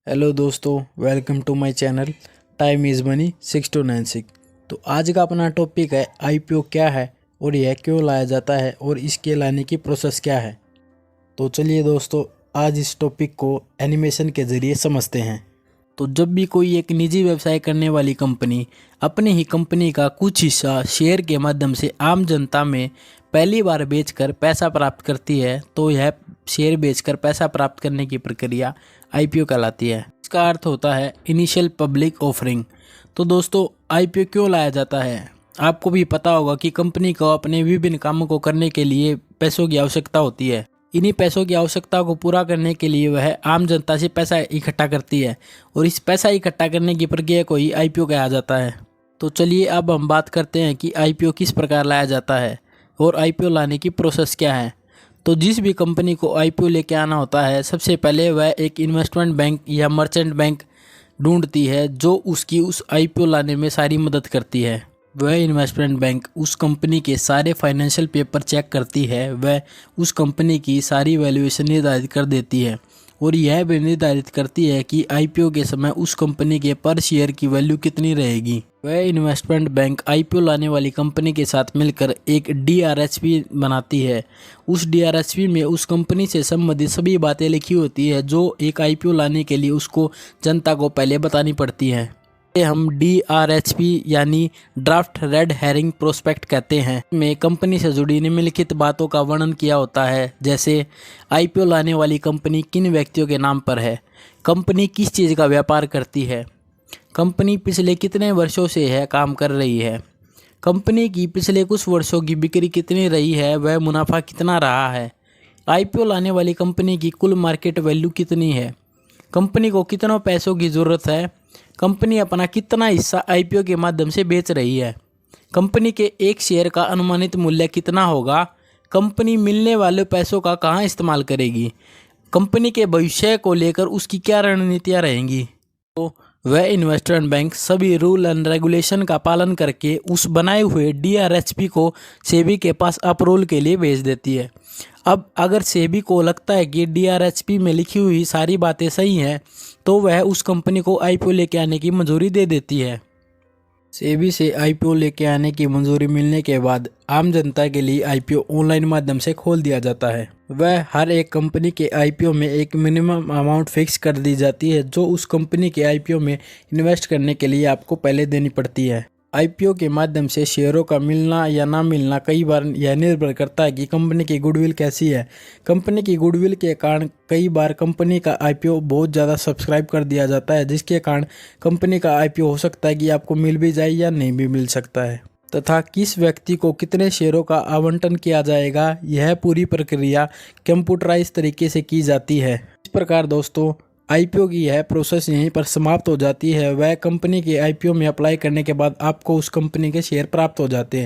Hello दोस्तों, welcome to my channel time is money 6296। तो आज का अपना टॉपिक है आईपीओ क्या है और यह क्यों लाया जाता है और इसके लाने की प्रोसेस क्या है। तो चलिए दोस्तों, आज इस टॉपिक को एनिमेशन के ज़रिए समझते हैं। तो जब भी कोई एक निजी व्यवसाय करने वाली कंपनी अपनी ही कंपनी का कुछ हिस्सा शेयर के माध्यम से आम जनता में पहली बार बेचकर पैसा प्राप्त करती है, तो यह शेयर बेचकर पैसा प्राप्त करने की प्रक्रिया आईपीओ कहलाती है। इसका अर्थ होता है इनिशियल पब्लिक ऑफरिंग। तो दोस्तों, आईपीओ क्यों लाया जाता है? आपको भी पता होगा कि कंपनी को अपने विभिन्न कामों को करने के लिए पैसों की आवश्यकता होती है। इन्हीं पैसों की आवश्यकता को पूरा करने के लिए वह आम जनता से पैसा इकट्ठा करती है और इस पैसा इकट्ठा करने की प्रक्रिया को ही आईपीओ कहा जाता है। तो चलिए अब हम बात करते हैं कि आईपीओ किस प्रकार लाया जाता है और आईपीओ लाने की प्रोसेस क्या है। तो जिस भी कंपनी को आईपीओ लेके आना होता है, सबसे पहले वह एक इन्वेस्टमेंट बैंक या मर्चेंट बैंक ढूंढती है जो उसकी उस आईपीओ लाने में सारी मदद करती है। वह इन्वेस्टमेंट बैंक उस कंपनी के सारे फाइनेंशियल पेपर चेक करती है, वह उस कंपनी की सारी वैल्यूएशन निर्धारित कर देती है और यह भी निर्धारित करती है कि आईपीओ के समय उस कंपनी के पर शेयर की वैल्यू कितनी रहेगी। वह इन्वेस्टमेंट बैंक आईपीओ लाने वाली कंपनी के साथ मिलकर एक डीआरएचपी बनाती है। उस डीआरएचपी में उस कंपनी से संबंधित सभी बातें लिखी होती है जो एक आईपीओ लाने के लिए उसको जनता को पहले बतानी पड़ती हैं। हम डीआरएचपी यानी ड्राफ्ट रेड हेरिंग प्रोस्पेक्ट कहते हैं। में कंपनी से जुड़ी निम्नलिखित बातों का वर्णन किया होता है, जैसे आईपीओ लाने वाली कंपनी किन व्यक्तियों के नाम पर है, कंपनी किस चीज़ का व्यापार करती है, कंपनी पिछले कितने वर्षों से है काम कर रही है, कंपनी की पिछले कुछ वर्षों की बिक्री कितनी रही है, वह मुनाफा कितना रहा है, आईपीओ लाने वाली कंपनी की कुल मार्केट वैल्यू कितनी है, कंपनी को कितनों पैसों की ज़रूरत है, कंपनी अपना कितना हिस्सा आईपीओ के माध्यम से बेच रही है, कंपनी के एक शेयर का अनुमानित मूल्य कितना होगा, कंपनी मिलने वाले पैसों का कहाँ इस्तेमाल करेगी, कंपनी के भविष्य को लेकर उसकी क्या रणनीतियाँ रहेंगी। तो वह इन्वेस्टमेंट बैंक सभी रूल एंड रेगुलेशन का पालन करके उस बनाए हुए डीआरएचपी को सेबी के पास अप्रूवल के लिए भेज देती है। अब अगर सेबी को लगता है कि डीआरएचपी में लिखी हुई सारी बातें सही हैं, तो वह उस कंपनी को आईपीओ लेके आने की मंजूरी दे देती है। सेबी से आईपीओ लेके आने की मंजूरी मिलने के बाद आम जनता के लिए आईपीओ ऑनलाइन माध्यम से खोल दिया जाता है। वह हर एक कंपनी के आईपीओ में एक मिनिमम अमाउंट फिक्स कर दी जाती है जो उस कंपनी के आईपीओ में इन्वेस्ट करने के लिए आपको पहले देनी पड़ती है। आईपीओ के माध्यम से शेयरों का मिलना या ना मिलना कई बार यह निर्भर करता है कि कंपनी की गुडविल कैसी है। कंपनी की गुडविल के कारण कई बार कंपनी का आईपीओ बहुत ज़्यादा सब्सक्राइब कर दिया जाता है, जिसके कारण कंपनी का आईपीओ हो सकता है कि आपको मिल भी जाए या नहीं भी मिल सकता है, तथा किस व्यक्ति को कितने शेयरों का आवंटन किया जाएगा, यह पूरी प्रक्रिया कंप्यूटराइज तरीके से की जाती है। इस प्रकार दोस्तों, आईपीओ की यह प्रोसेस यहीं पर समाप्त हो जाती है। वह कंपनी के आईपीओ में अप्लाई करने के बाद आपको उस कंपनी के शेयर प्राप्त हो जाते हैं।